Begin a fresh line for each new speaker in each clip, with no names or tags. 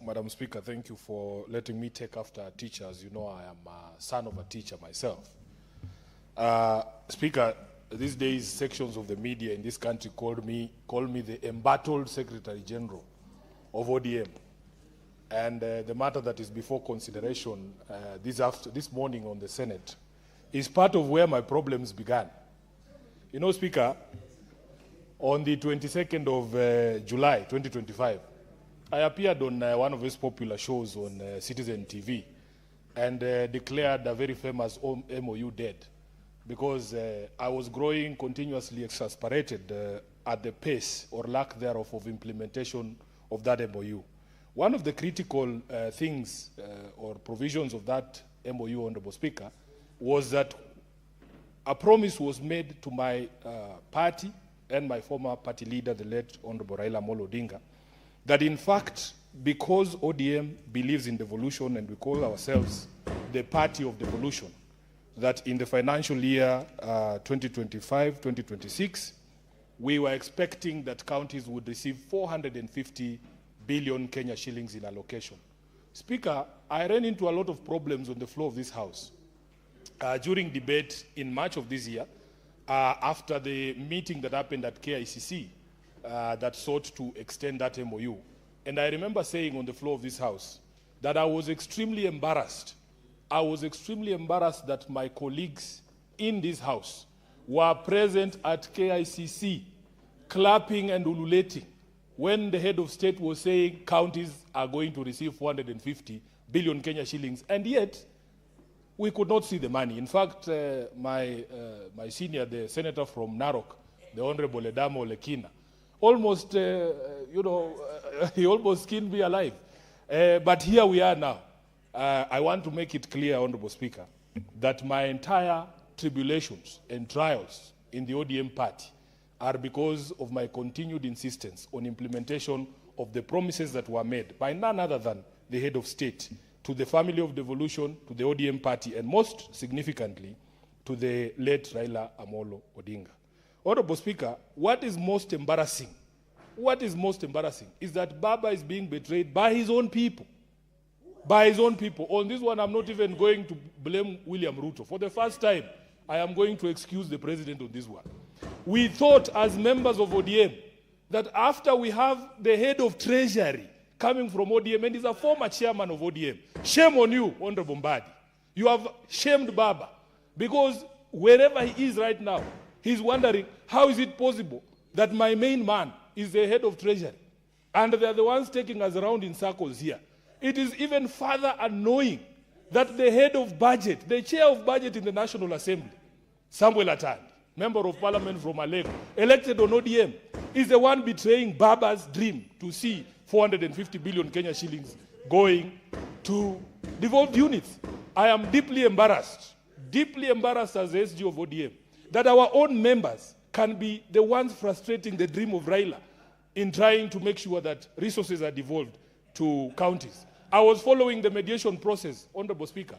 Madam Speaker, thank you for letting me take after teachers. You know, I am a son of a teacher myself. Speaker, these days sections of the media in this country call me the embattled Secretary General of ODM. And the matter that is before consideration this morning on the Senate is part of where my problems began. You know, Speaker, on the 22nd of July, 2025, I appeared on one of his popular shows on Citizen TV and declared a very famous MOU dead because I was growing continuously exasperated at the pace or lack thereof of implementation of that MOU. One of the critical things or provisions of that MOU, Honorable Speaker, was that a promise was made to my party and my former party leader, the late Honorable Raila Amolo Odinga, that in fact, because ODM believes in devolution and we call ourselves the party of devolution, that in the financial year 2025-2026, we were expecting that counties would receive 450 billion Kenya shillings in allocation. Speaker, I ran into a lot of problems on the floor of this House during debate in March of this year, after the meeting that happened at KICC that sought to extend that MOU. And I remember saying on the floor of this House that I was extremely embarrassed. I was extremely embarrassed that my colleagues in this House were present at KICC, clapping and ululating when the head of state was saying counties are going to receive 450 billion Kenya shillings, and yet we could not see the money. In fact, my senior, the senator from Narok, the Honorable Edamo Lekina, almost, he almost skinned me alive. But here we are now. I want to make it clear, Honorable Speaker, that my entire tribulations and trials in the ODM party are because of my continued insistence on implementation of the promises that were made by none other than the head of state to the family of devolution, to the ODM party, and most significantly, to the late Raila Amolo Odinga. Honorable Speaker, what is most embarrassing is that Baba is being betrayed by his own people. By his own people. On this one, I'm not even going to blame William Ruto. For the first time, I am going to excuse the president on this one. We thought as members of ODM that after we have the head of treasury coming from ODM, and is a former chairman of ODM. Shame on you, Honorable Mbadi. You have shamed Baba. Because wherever he is right now, he's wondering, how is it possible that my main man is the head of treasury? And they're the ones taking us around in circles here. It is even further annoying that the head of budget, the chair of budget in the National Assembly, Samuel Atandi, member of parliament from Alego, elected on ODM, is the one betraying Baba's dream to see 450 billion Kenya shillings going to devolved units. I am deeply embarrassed as the SG of ODM, that our own members can be the ones frustrating the dream of Raila in trying to make sure that resources are devolved to counties. I was following the mediation process, Honorable Speaker,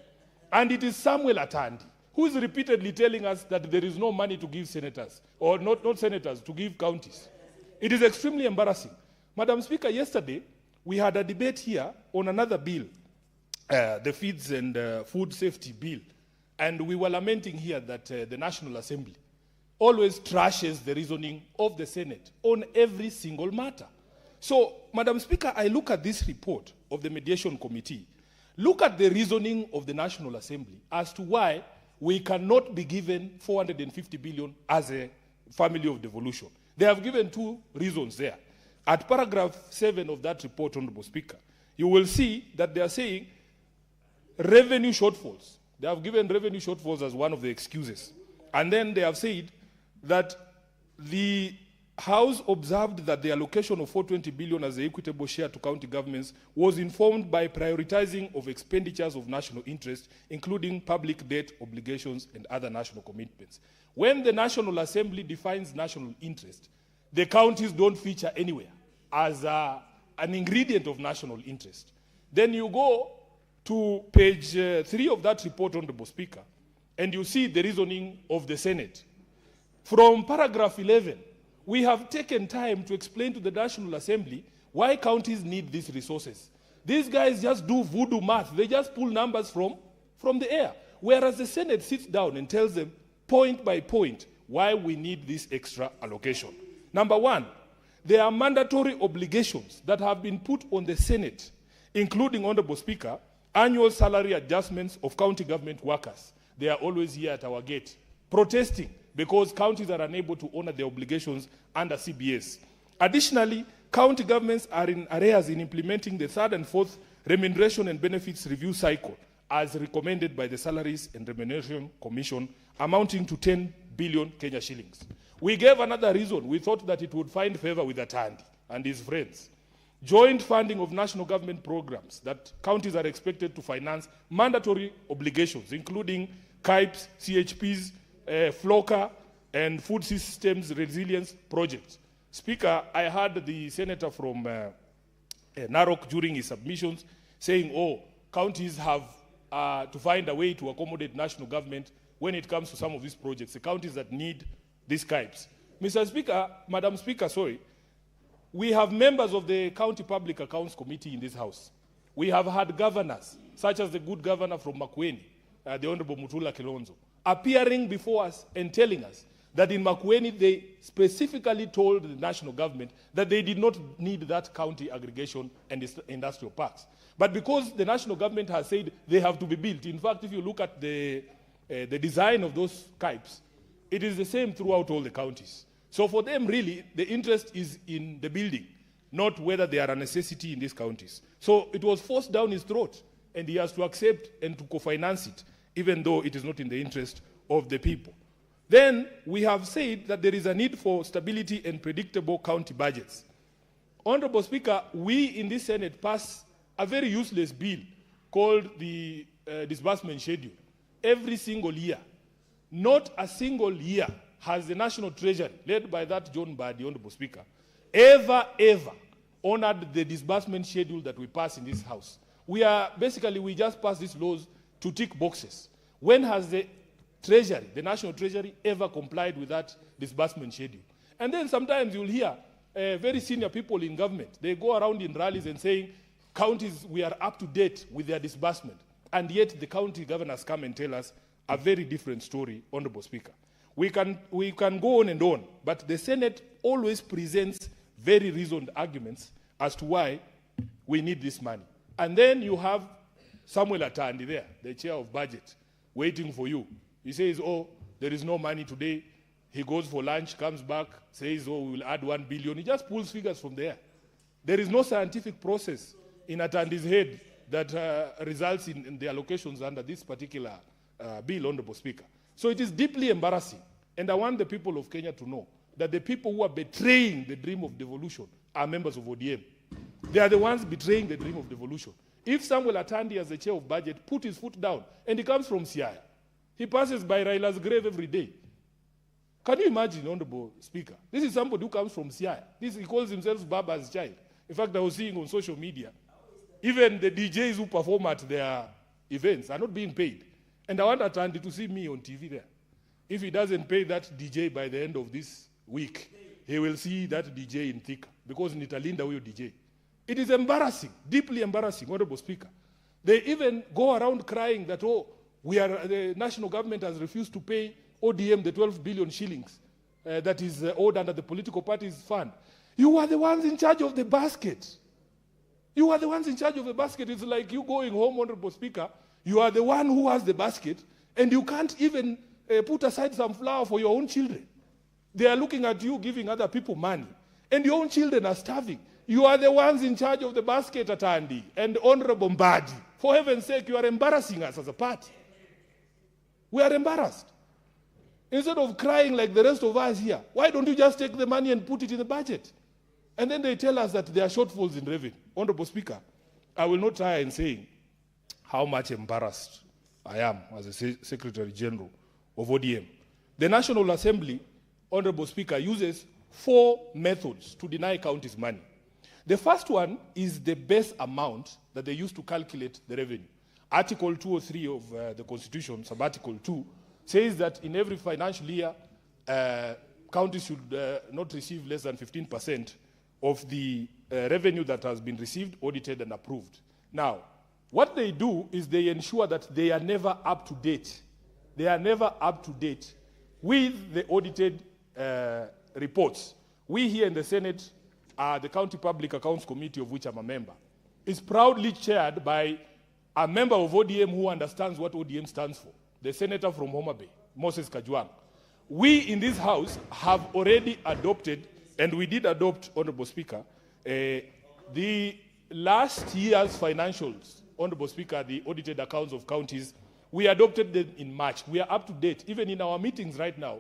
and it is Samuel Atandi who is repeatedly telling us that there is no money to give senators, or not senators, to give counties. It is extremely embarrassing. Madam Speaker, yesterday we had a debate here on another bill, the Feeds and Food Safety Bill, and we were lamenting here that the National Assembly always trashes the reasoning of the Senate on every single matter. So, Madam Speaker, I look at this report of the Mediation Committee, look at the reasoning of the National Assembly as to why we cannot be given 450 billion as a family of devolution. They have given two reasons there. At paragraph 7 of that report, Honorable Speaker, you will see that they are saying revenue shortfalls. They have given revenue shortfalls as one of the excuses. And then they have said that the House observed that the allocation of 420 billion as the equitable share to county governments was informed by prioritizing of expenditures of national interest, including public debt obligations and other national commitments. When the National Assembly defines national interest, the counties don't feature anywhere as an ingredient of national interest. Then you go to page 3 of that report, Honorable Speaker, and you see the reasoning of the Senate. From paragraph 11, we have taken time to explain to the National Assembly why counties need these resources. These guys just do voodoo math. They just pull numbers from the air. Whereas the Senate sits down and tells them point by point why we need this extra allocation. Number one, there are mandatory obligations that have been put on the Senate, including, Honorable Speaker, annual salary adjustments of county government workers. They are always here at our gate, protesting because counties are unable to honor their obligations under CBS. Additionally, county governments are in arrears in implementing the third and fourth remuneration and benefits review cycle, as recommended by the Salaries and Remuneration Commission, amounting to 10 billion Kenya shillings. We gave another reason. We thought that it would find favor with Atandi and his friends. Joint funding of national government programs that counties are expected to finance mandatory obligations, including KIPES, CHPs, FLOCA, and food systems resilience projects. Speaker, I heard the senator from Narok during his submissions saying, oh, counties have to find a way to accommodate national government when it comes to some of these projects, the counties that need these KIPES. Mr. Speaker, Madam Speaker, sorry, we have members of the County Public Accounts Committee in this House. We have had governors, such as the good governor from Makueni, the Honorable Mutula Kilonzo, appearing before us and telling us that in Makueni they specifically told the national government that they did not need that county aggregation and industrial parks. But because the national government has said they have to be built, in fact, if you look at the design of those KIPES, it is the same throughout all the counties. So for them, really, the interest is in the building, not whether they are a necessity in these counties. So it was forced down his throat, and he has to accept and to co-finance it, even though it is not in the interest of the people. Then we have said that there is a need for stability and predictable county budgets. Honorable Speaker, we in this Senate passed a very useless bill called the disbursement schedule. Every single year, not a single year has the National Treasury, led by that John Mbadi, Honorable Speaker, ever honored the disbursement schedule that we pass in this House. We just pass these laws to tick boxes. When has the Treasury, the National Treasury, ever complied with that disbursement schedule? And then sometimes you'll hear very senior people in government, they go around in rallies and saying, counties, we are up to date with their disbursement. And yet the county governors come and tell us a very different story, Honorable Speaker. We can go on and on, but the Senate always presents very reasoned arguments as to why we need this money. And then you have Samuel Atandi there, the chair of budget, waiting for you. He says, oh, there is no money today. He goes for lunch, comes back, says, oh, we will add 1 billion. He just pulls figures from there. There is no scientific process in Atandi's head that results in the allocations under this particular bill, Honorable Speaker. So it is deeply embarrassing. And I want the people of Kenya to know that the people who are betraying the dream of devolution are members of ODM. They are the ones betraying the dream of devolution. If Samuel Atandi, as the chair of budget, put his foot down, and he comes from Siaya, he passes by Raila's grave every day. Can you imagine, Honorable Speaker? This is somebody who comes from Siaya. He calls himself Baba's child. In fact, I was seeing on social media, even the DJs who perform at their events are not being paid. And I want Atandi to see me on TV there. If he doesn't pay that DJ by the end of this week, he will see that DJ in Thika, because Nitalinda will DJ. It is embarrassing, deeply embarrassing, Honorable Speaker. They even go around crying that, oh, the national government has refused to pay ODM the 12 billion shillings that is owed under the political parties fund. You are the ones in charge of the basket. You are the ones in charge of the basket. It's like you going home, Honorable Speaker. You are the one who has the basket, and you can't even put aside some flour for your own children. They are looking at you giving other people money, and your own children are starving. You are the ones in charge of the basket, Atandi, and Honorable Mbadi. For heaven's sake, you are embarrassing us as a party. We are embarrassed. Instead of crying like the rest of us here, why don't you just take the money and put it in the budget? And then they tell us that there are shortfalls in revenue. Honorable Speaker, I will not try in saying how much embarrassed I am as a Secretary General of ODM. The National Assembly, Honorable Speaker, uses 4 methods to deny counties money. The first one is the base amount that they use to calculate the revenue. Article 203 of the Constitution, sub-article 2, says that in every financial year, counties should not receive less than 15% of the revenue that has been received, audited, and approved. Now, what they do is they ensure that they are never up to date. They are never up to date with the audited reports. We here in the Senate, the County Public Accounts Committee, of which I'm a member, is proudly chaired by a member of ODM who understands what ODM stands for, the senator from Homa Bay, Moses Kajwang. We in this House have already adopted, and we did adopt, Honorable Speaker, the last year's financials, Honorable Speaker, the audited accounts of counties. We adopted them in March. We are up to date. Even in our meetings right now,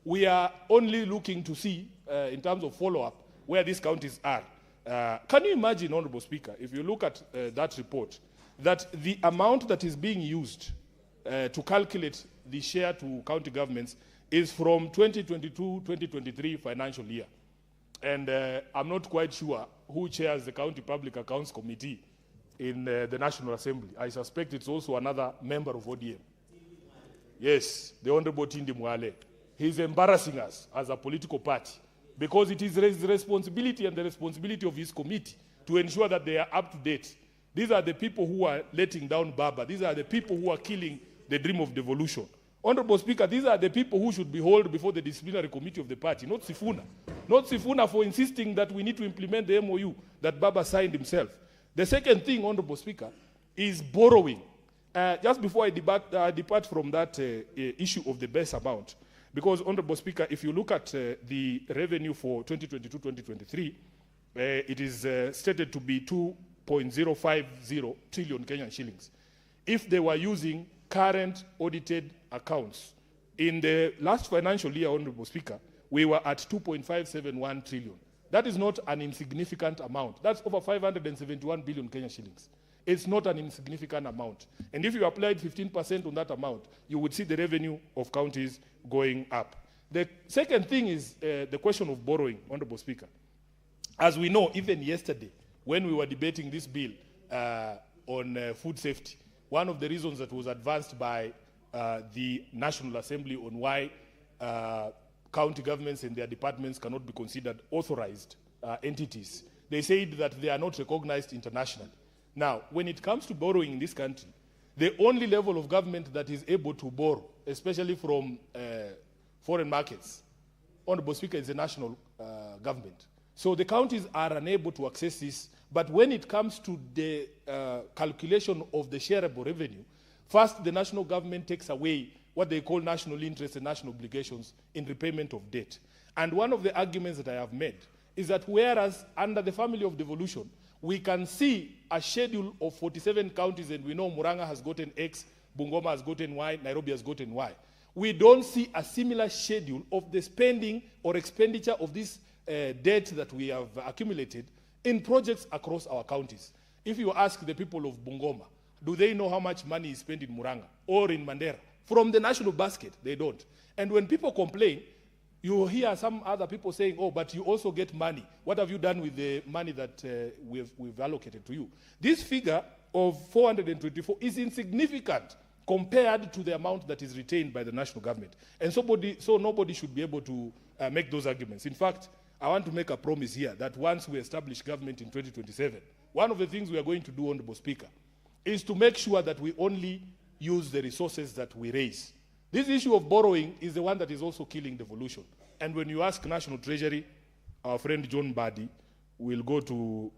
we are only looking to see, in terms of follow-up, where these counties are. Can you imagine, Honorable Speaker, if you look at that report, that the amount that is being used to calculate the share to county governments is from 2022-2023 financial year. And I'm not quite sure who chairs the County Public Accounts Committee in the National Assembly. I suspect it's also another member of ODM. Yes, the Honorable Tindi Mwale. He's embarrassing us as a political party because it is his responsibility and the responsibility of his committee to ensure that they are up to date. These are the people who are letting down Baba. These are the people who are killing the dream of devolution. Honorable Speaker, these are the people who should be held before the disciplinary committee of the party, not Sifuna. Not Sifuna for insisting that we need to implement the MOU that Baba signed himself. The second thing, Honorable Speaker, is borrowing. Just before I depart from that issue of the base amount, because, Honorable Speaker, if you look at the revenue for 2022-2023, it is stated to be 2.050 trillion Kenyan shillings. If they were using current audited accounts, in the last financial year, Honorable Speaker, we were at 2.571 trillion. That is not an insignificant amount. That's over 571 billion Kenyan shillings. It's not an insignificant amount. And if you applied 15% on that amount, you would see the revenue of counties going up. The second thing is the question of borrowing, Honorable Speaker. As we know, even yesterday, when we were debating this bill on food safety, one of the reasons that was advanced by the National Assembly on why county governments and their departments cannot be considered authorized entities, they said that they are not recognized internationally. Now, when it comes to borrowing in this country, the only level of government that is able to borrow, especially from foreign markets, Honorable Speaker, is the national government. So the counties are unable to access this. But when it comes to the calculation of the shareable revenue, first the national government takes away what they call national interest and national obligations in repayment of debt. And one of the arguments that I have made is that whereas under the family of devolution, we can see a schedule of 47 counties, and we know Murang'a has gotten X, Bungoma has gotten Y, Nairobi has gotten Y. We don't see a similar schedule of the spending or expenditure of this debt that we have accumulated in projects across our counties. If you ask the people of Bungoma, do they know how much money is spent in Murang'a or in Mandera? From the national basket, they don't. And when people complain, you hear some other people saying, oh, but you also get money. What have you done with the money that we've allocated to you? This figure of 424 is insignificant compared to the amount that is retained by the national government. And so nobody should be able to make those arguments. In fact, I want to make a promise here that once we establish government in 2027, one of the things we are going to do, Honorable Speaker, is to make sure that we only use the resources that we raise. This issue of borrowing is the one that is also killing devolution. And when you ask National Treasury, our friend John Mbadi will go to,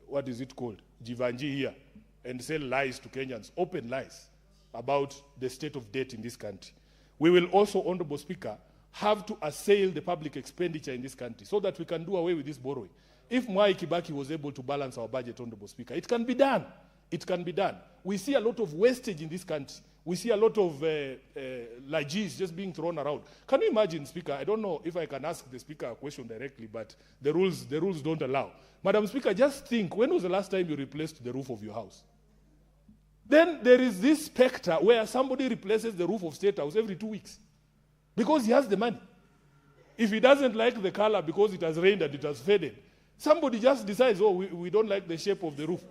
what is it called, Jivanji here, and sell lies to Kenyans, open lies about the state of debt in this country. We will also, Honorable Speaker, have to assail the public expenditure in this country so that we can do away with this borrowing. If Mwai Kibaki was able to balance our budget, Honorable Speaker, it can be done. It can be done. We see a lot of wastage in this country. We see a lot of lages just being thrown around. Can you imagine, Speaker? I don't know if I can ask the Speaker a question directly, but the rules don't allow. Madam Speaker, just think, when was the last time you replaced the roof of your house? Then there is this specter where somebody replaces the roof of State House every 2 weeks because he has the money. If he doesn't like the color because it has rained and it has faded, somebody just decides, oh, we don't like the shape of the roof.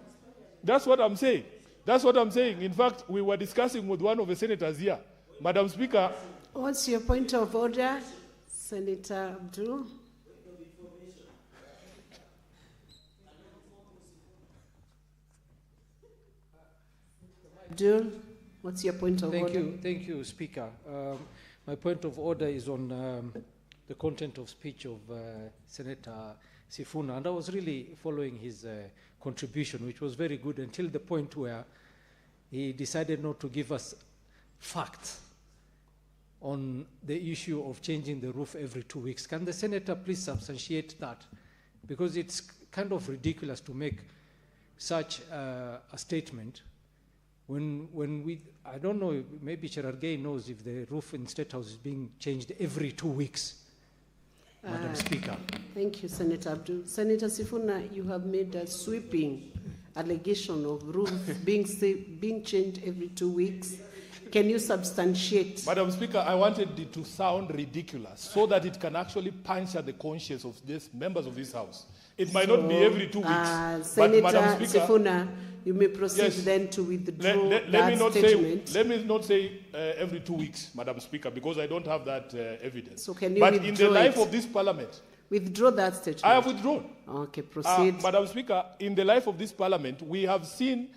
That's what I'm saying. That's what I'm saying. In fact, we were discussing with one of the senators here. Madam Speaker.
What's your point of order, Senator Abdul? Abdul, what's your point of order?
Thank you, Speaker. My point of order is on the content of speech of Senator Sifuna, and I was really following his contribution, which was very good until the point where he decided not to give us facts on the issue of changing the roof every 2 weeks. Can the Senator please substantiate that? Because it's kind of ridiculous to make such a statement when we, I don't know, maybe Cherargei knows if the roof in State House is being changed every 2 weeks. Madam Speaker.
Thank you, Senator Abdul. Senator Sifuna, you have made a sweeping allegation of roof being changed every 2 weeks. Can you substantiate?
Madam Speaker, I wanted it to sound ridiculous so that it can actually puncture the conscience of these members of this House. It might not be every 2 weeks.
Senator
but Madam Speaker,
Sifuna, you may proceed
yes,
then to withdraw
statement. Let me not say every 2 weeks, Madam Speaker, because I don't have that evidence.
So can you
but
withdraw
in the life
it?
of this Parliament,
withdraw that statement.
I have withdrawn.
Okay, proceed.
Madam Speaker, in the life of this Parliament, we have seen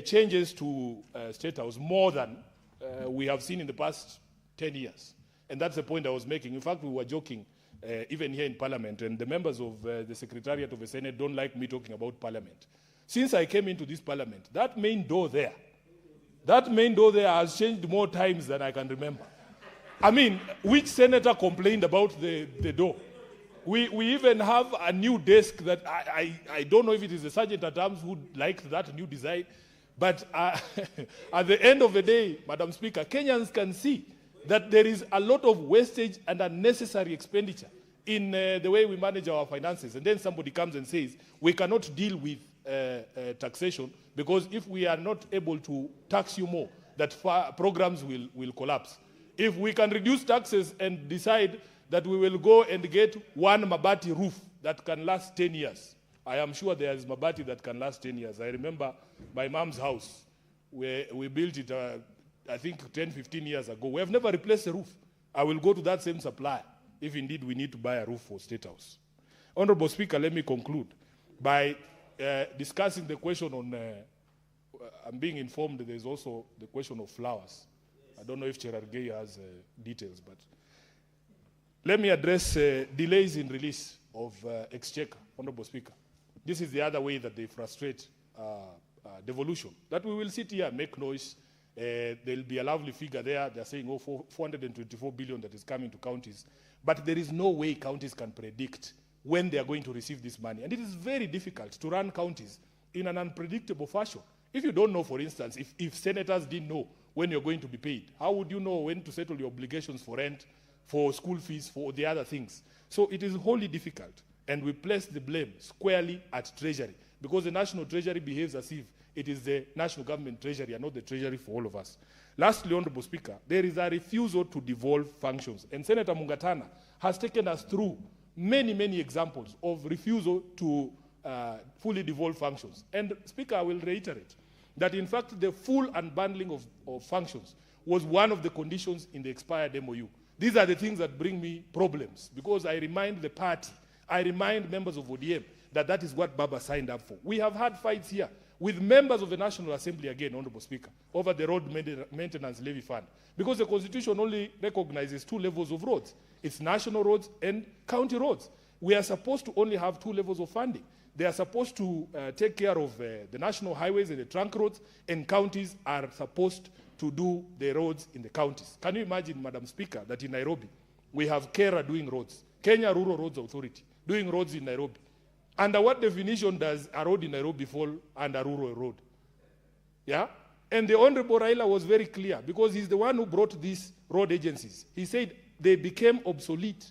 changes to State House more than we have seen in the past 10 years. And that's the point I was making. In fact, we were joking even here in Parliament, and the members of the Secretariat of the Senate don't like me talking about Parliament. Since I came into this Parliament, that main door there has changed more times than I can remember. I mean, which senator complained about the door? We even have a new desk that I don't know if it is the Sergeant at Arms who liked that new design, but at the end of the day, Madam Speaker, Kenyans can see that there is a lot of wastage and unnecessary expenditure in the way we manage our finances. And then somebody comes and says, we cannot deal with taxation because if we are not able to tax you more, that programs will collapse. If we can reduce taxes and decide that we will go and get one Mbadi roof that can last 10 years, I am sure there is Mbadi that can last 10 years. I remember my mom's house, where we built it, I think 10, 15 years ago. We have never replaced the roof. I will go to that same supplier if indeed we need to buy a roof for State House. Honorable Speaker, let me conclude by discussing the question on, I'm being informed there's also the question of flowers. I don't know if Cherargei has details, but let me address delays in release of Exchequer, Honorable Speaker. This is the other way that they frustrate devolution. That we will sit here, make noise. There'll be a lovely figure there. They're saying, oh, 424 billion that is coming to counties. But there is no way counties can predict when they are going to receive this money. And it is very difficult to run counties in an unpredictable fashion. If you don't know, for instance, if senators didn't know when you're going to be paid, how would you know when to settle your obligations for rent, for school fees, for the other things? So it is wholly difficult. And we place the blame squarely at Treasury, because the National Treasury behaves as if it is the National Government Treasury and not the Treasury for all of us. Lastly, Honorable Speaker, there is a refusal to devolve functions. And Senator Mungatana has taken us through many, many examples of refusal to fully devolve functions. And Speaker, I will reiterate that in fact the full unbundling of functions was one of the conditions in the expired MOU. These are the things that bring me problems, because I remind the party, I remind members of ODM that is what Baba signed up for. We have had fights here with members of the National Assembly, again, Honorable Speaker, over the road maintenance levy fund, because the Constitution only recognizes 2 levels of roads. It's national roads and county roads. We are supposed to only have 2 levels of funding. They are supposed to take care of the national highways and the trunk roads, and counties are supposed to do the roads in the counties. Can you imagine, Madam Speaker, that in Nairobi, we have KERA doing roads, Kenya Rural Roads Authority, doing roads in Nairobi. Under what definition does a road in Nairobi fall under rural road? Yeah? And the Honorable Raila was very clear, because he's the one who brought these road agencies. He said they became obsolete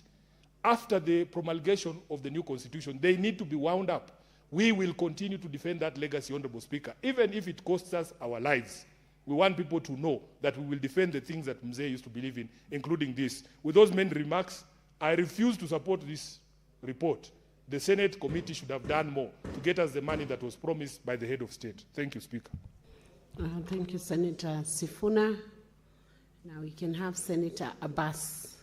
after the promulgation of the new constitution. They need to be wound up. We will continue to defend that legacy, Honorable Speaker, even if it costs us our lives. We want people to know that we will defend the things that Mzee used to believe in, including this. With those many remarks, I refuse to support this report. The Senate committee should have done more to get us the money that was promised by the head of state. Thank you, Speaker.
Thank you, Senator Sifuna. Now we can have Senator Abbas.